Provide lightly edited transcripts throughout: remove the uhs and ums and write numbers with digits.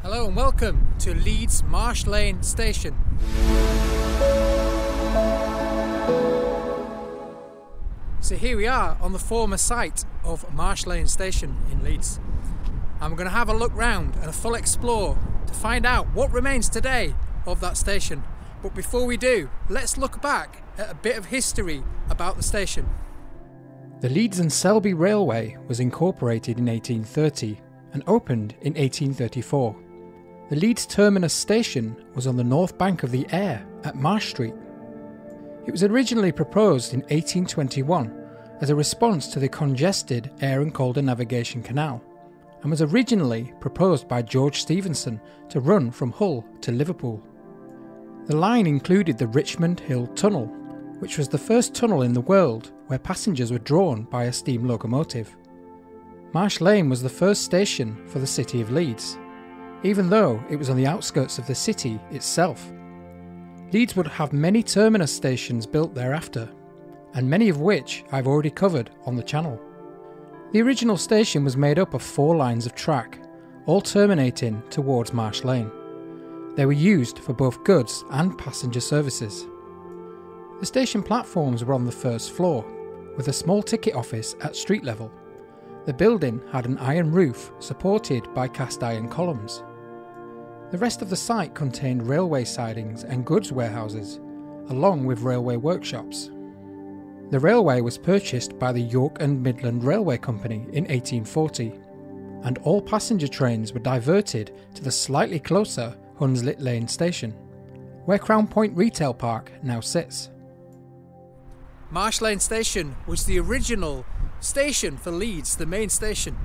Hello and welcome to Leeds Marsh Lane Station. So here we are on the former site of Marsh Lane Station in Leeds. And we're going to have a look round and a full explore to find out what remains today of that station. But before we do, let's look back at a bit of history about the station. The Leeds and Selby Railway was incorporated in 1830 and opened in 1834. The Leeds Terminus station was on the north bank of the Aire at Marsh Street. It was originally proposed in 1821 as a response to the congested Aire and Calder Navigation Canal, and was originally proposed by George Stephenson to run from Hull to Liverpool. The line included the Richmond Hill Tunnel, which was the first tunnel in the world where passengers were drawn by a steam locomotive. Marsh Lane was the first station for the city of Leeds, even though it was on the outskirts of the city itself. Leeds would have many terminus stations built thereafter, and many of which I've already covered on the channel. The original station was made up of 4 lines of track, all terminating towards Marsh Lane. They were used for both goods and passenger services. The station platforms were on the first floor, with a small ticket office at street level. The building had an iron roof supported by cast iron columns. The rest of the site contained railway sidings and goods warehouses, along with railway workshops. The railway was purchased by the York and Midland Railway Company in 1840, and all passenger trains were diverted to the slightly closer Hunslet Lane Station, where Crown Point Retail Park now sits. Marsh Lane Station was the original station for Leeds, the main station,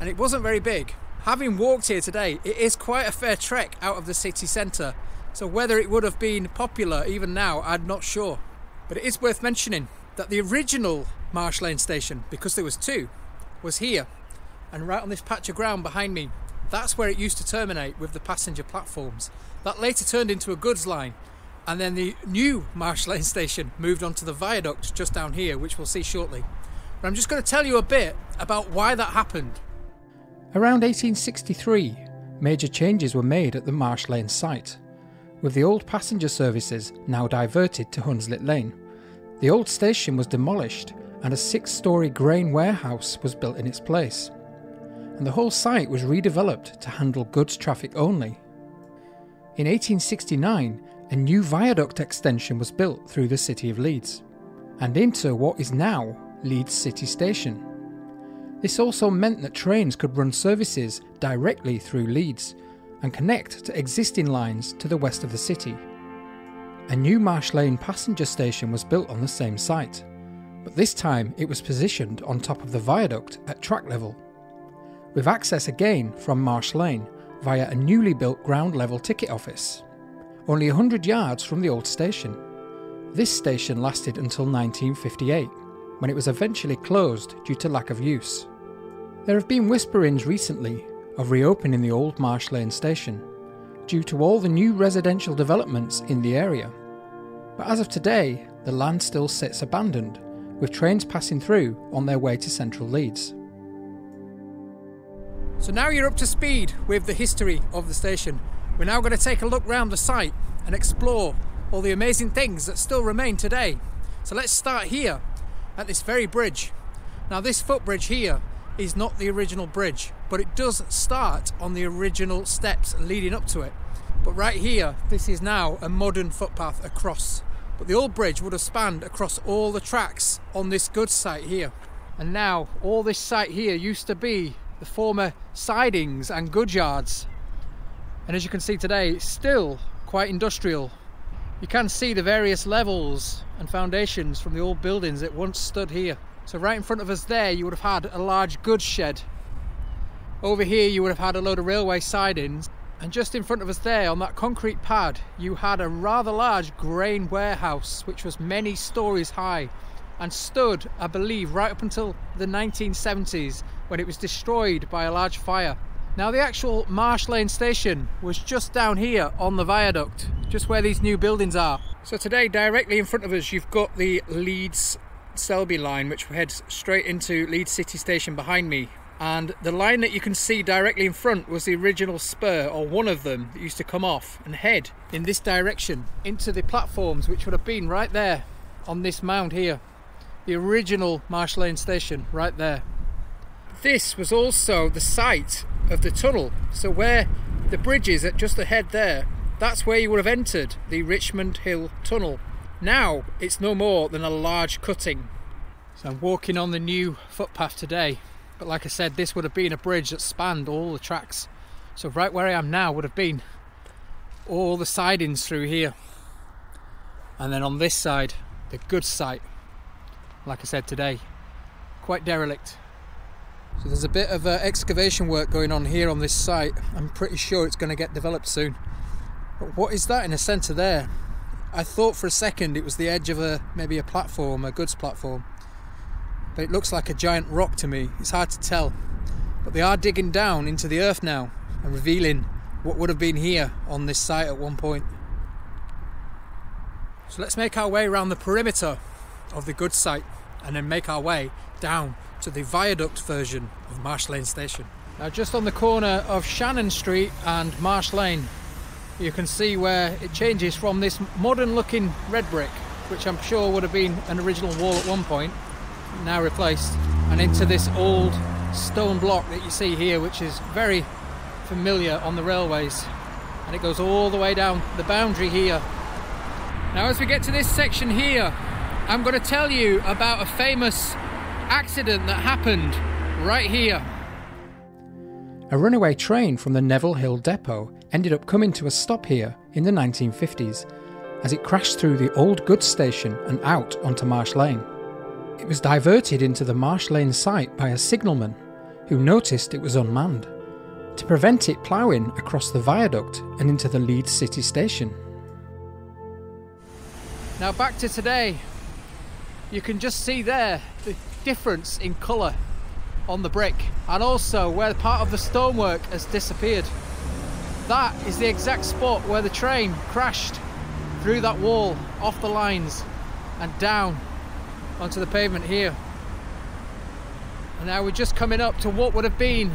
and it wasn't very big. Having walked here today, it is quite a fair trek out of the city centre, so whether it would have been popular even now, I'm not sure. But it is worth mentioning that the original Marsh Lane Station, because there was 2, was here, and right on this patch of ground behind me. That's where it used to terminate with the passenger platforms. That later turned into a goods line, and then the new Marsh Lane Station moved on to the viaduct just down here, which we'll see shortly. But I'm just going to tell you a bit about why that happened. Around 1863, major changes were made at the Marsh Lane site, with the old passenger services now diverted to Hunslet Lane. The old station was demolished and a 6-storey grain warehouse was built in its place, and the whole site was redeveloped to handle goods traffic only. In 1869, a new viaduct extension was built through the city of Leeds, and into what is now Leeds City Station. This also meant that trains could run services directly through Leeds and connect to existing lines to the west of the city. A new Marsh Lane passenger station was built on the same site, but this time it was positioned on top of the viaduct at track level, with access again from Marsh Lane via a newly built ground level ticket office, only 100 yards from the old station. This station lasted until 1958, when it was eventually closed due to lack of use. There have been whisperings recently of reopening the old Marsh Lane Station, due to all the new residential developments in the area. But as of today, the land still sits abandoned, with trains passing through on their way to central Leeds. So now you're up to speed with the history of the station. We're now going to take a look round the site and explore all the amazing things that still remain today. So let's start here at this very bridge. Now this footbridge here is not the original bridge, but it does start on the original steps leading up to it. But right here, this is now a modern footpath across. But the old bridge would have spanned across all the tracks on this goods site here. And now all this site here used to be the former sidings and goods yards. And as you can see today, it's still quite industrial. You can see the various levels and foundations from the old buildings that once stood here. So right in front of us there, you would have had a large goods shed. Over here, you would have had a load of railway sidings. And just in front of us there, on that concrete pad, you had a rather large grain warehouse, which was many stories high and stood, I believe, right up until the 1970s, when it was destroyed by a large fire. Now the actual Marsh Lane Station was just down here on the viaduct, just where these new buildings are. So today, directly in front of us, you've got the Leeds Selby line, which heads straight into Leeds City Station behind me. And the line that you can see directly in front was the original spur, or one of them, that used to come off and head in this direction into the platforms, which would have been right there on this mound here. The original Marsh Lane Station right there. This was also the site of the tunnel, so where the bridge is at just ahead there, that's where you would have entered the Richmond Hill Tunnel. Now it's no more than a large cutting. So I'm walking on the new footpath today, but like I said, this would have been a bridge that spanned all the tracks. So right where I am now would have been all the sidings through here. And then on this side, the goods site, like I said today, quite derelict. So there's a bit of excavation work going on here on this site. I'm pretty sure it's going to get developed soon. But what is that in the centre there? I thought for a second it was the edge of maybe a platform, a goods platform. But it looks like a giant rock to me. It's hard to tell. But they are digging down into the earth now and revealing what would have been here on this site at one point. So let's make our way around the perimeter of the goods site and then make our way down to the viaduct version of Marsh Lane Station. Now just on the corner of Shannon Street and Marsh Lane, you can see where it changes from this modern looking red brick, which I'm sure would have been an original wall at one point, now replaced, and into this old stone block that you see here, which is very familiar on the railways, and it goes all the way down the boundary here. Now as we get to this section here, I'm going to tell you about a famous accident that happened right here. A runaway train from the Neville Hill depot ended up coming to a stop here in the 1950s as it crashed through the old goods station and out onto Marsh Lane. It was diverted into the Marsh Lane site by a signalman who noticed it was unmanned to prevent it ploughing across the viaduct and into the Leeds City station. Now back to today, you can just see there the difference in colour on the brick, and also where part of the stonework has disappeared. That is the exact spot where the train crashed through that wall, off the lines and down onto the pavement here. And now we're just coming up to what would have been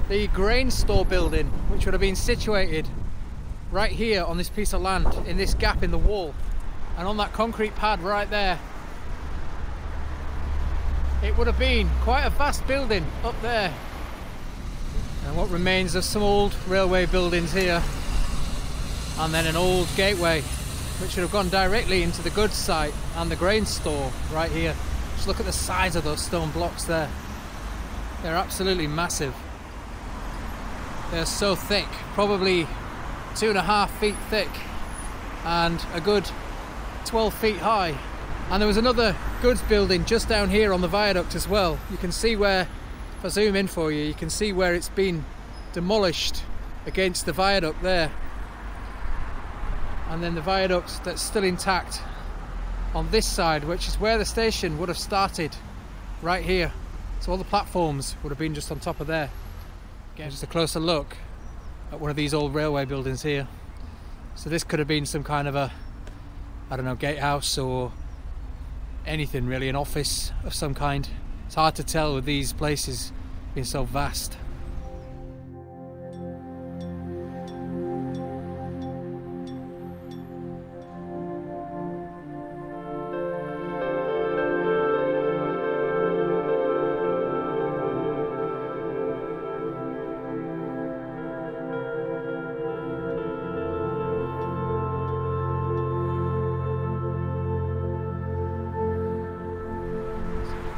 the grain store building, which would have been situated right here on this piece of land, in this gap in the wall, and on that concrete pad right there. It would have been quite a vast building up there, and what remains of some old railway buildings here, and then an old gateway which should have gone directly into the goods site and the grain store right here. Just look at the size of those stone blocks there. They're absolutely massive. They're so thick, probably 2.5 feet thick and a good 12 feet high. And there was another goods building just down here on the viaduct as well. You can see where, if I zoom in for you, you can see where it's been demolished against the viaduct there. And then the viaduct that's still intact on this side, which is where the station would have started, right here. So all the platforms would have been just on top of there. Again, just a closer look at one of these old railway buildings here. So this could have been some kind of a, I don't know, gatehouse or anything really, an office of some kind. It's hard to tell with these places being so vast.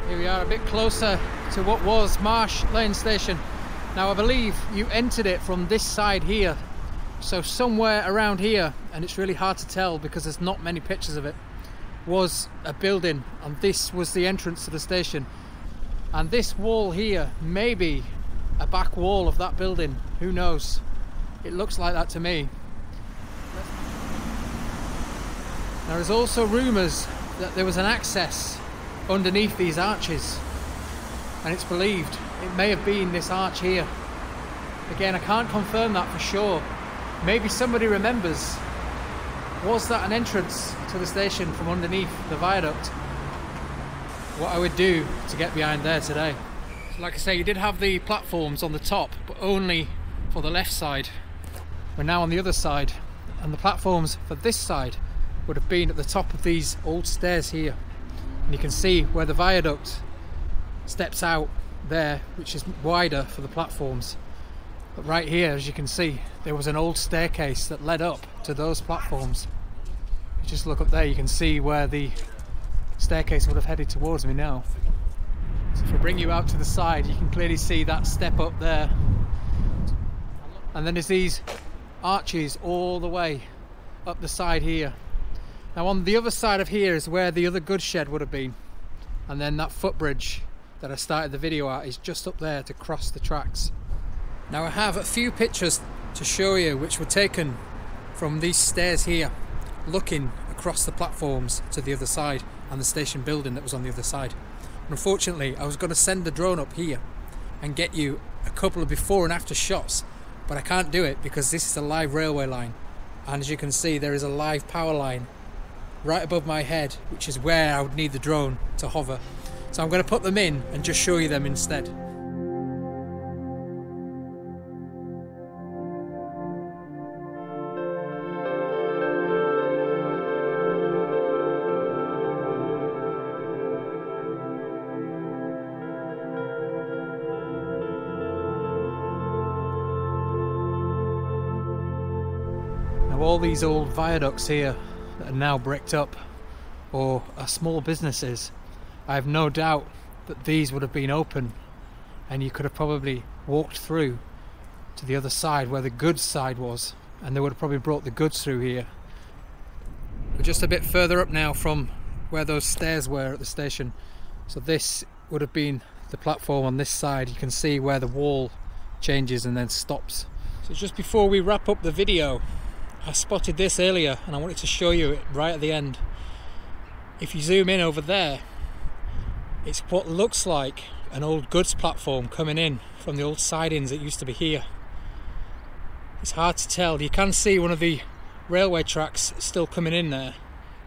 Here we are a bit closer to what was Marsh Lane Station. Now I believe you entered it from this side here, so somewhere around here, and it's really hard to tell because there's not many pictures of it, was a building, and this was the entrance to the station. And this wall here may be a back wall of that building, who knows? It looks like that to me. There is also rumours that there was an access underneath these arches, and it's believed it may have been this arch here. Again, I can't confirm that for sure. Maybe somebody remembers. Was that an entrance to the station from underneath the viaduct? What I would do to get behind there today. Like I say, you did have the platforms on the top, but only for the left side. We're now on the other side, and the platforms for this side would have been at the top of these old stairs here. And you can see where the viaduct steps out there, which is wider for the platforms. But right here, as you can see, there was an old staircase that led up to those platforms. You just look up there, you can see where the staircase would have headed towards me now. So if I bring you out to the side, you can clearly see that step up there. And then there's these arches all the way up the side here. Now on the other side of here is where the other goods shed would have been. And then that footbridge that I started the video at is just up there to cross the tracks. Now I have a few pictures to show you which were taken from these stairs here, looking across the platforms to the other side and the station building that was on the other side. And unfortunately, I was going to send the drone up here and get you a couple of before and after shots, but I can't do it because this is a live railway line, and as you can see there is a live power line right above my head, which is where I would need the drone to hover. So I'm going to put them in and just show you them instead. All these old viaducts here that are now bricked up or are small businesses, I have no doubt that these would have been open and you could have probably walked through to the other side where the goods side was, and they would have probably brought the goods through here. We're just a bit further up now from where those stairs were at the station, so this would have been the platform on this side. You can see where the wall changes and then stops. So just before we wrap up the video, I spotted this earlier and I wanted to show you it right at the end. If you zoom in over there, it's what looks like an old goods platform coming in from the old sidings that used to be here. It's hard to tell. You can see one of the railway tracks still coming in there,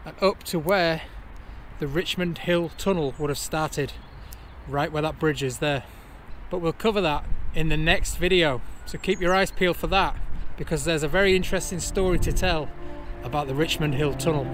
and up to where the Richmond Hill Tunnel would have started, right where that bridge is there. But we'll cover that in the next video, so keep your eyes peeled for that, because there's a very interesting story to tell about the Richmond Hill Tunnel.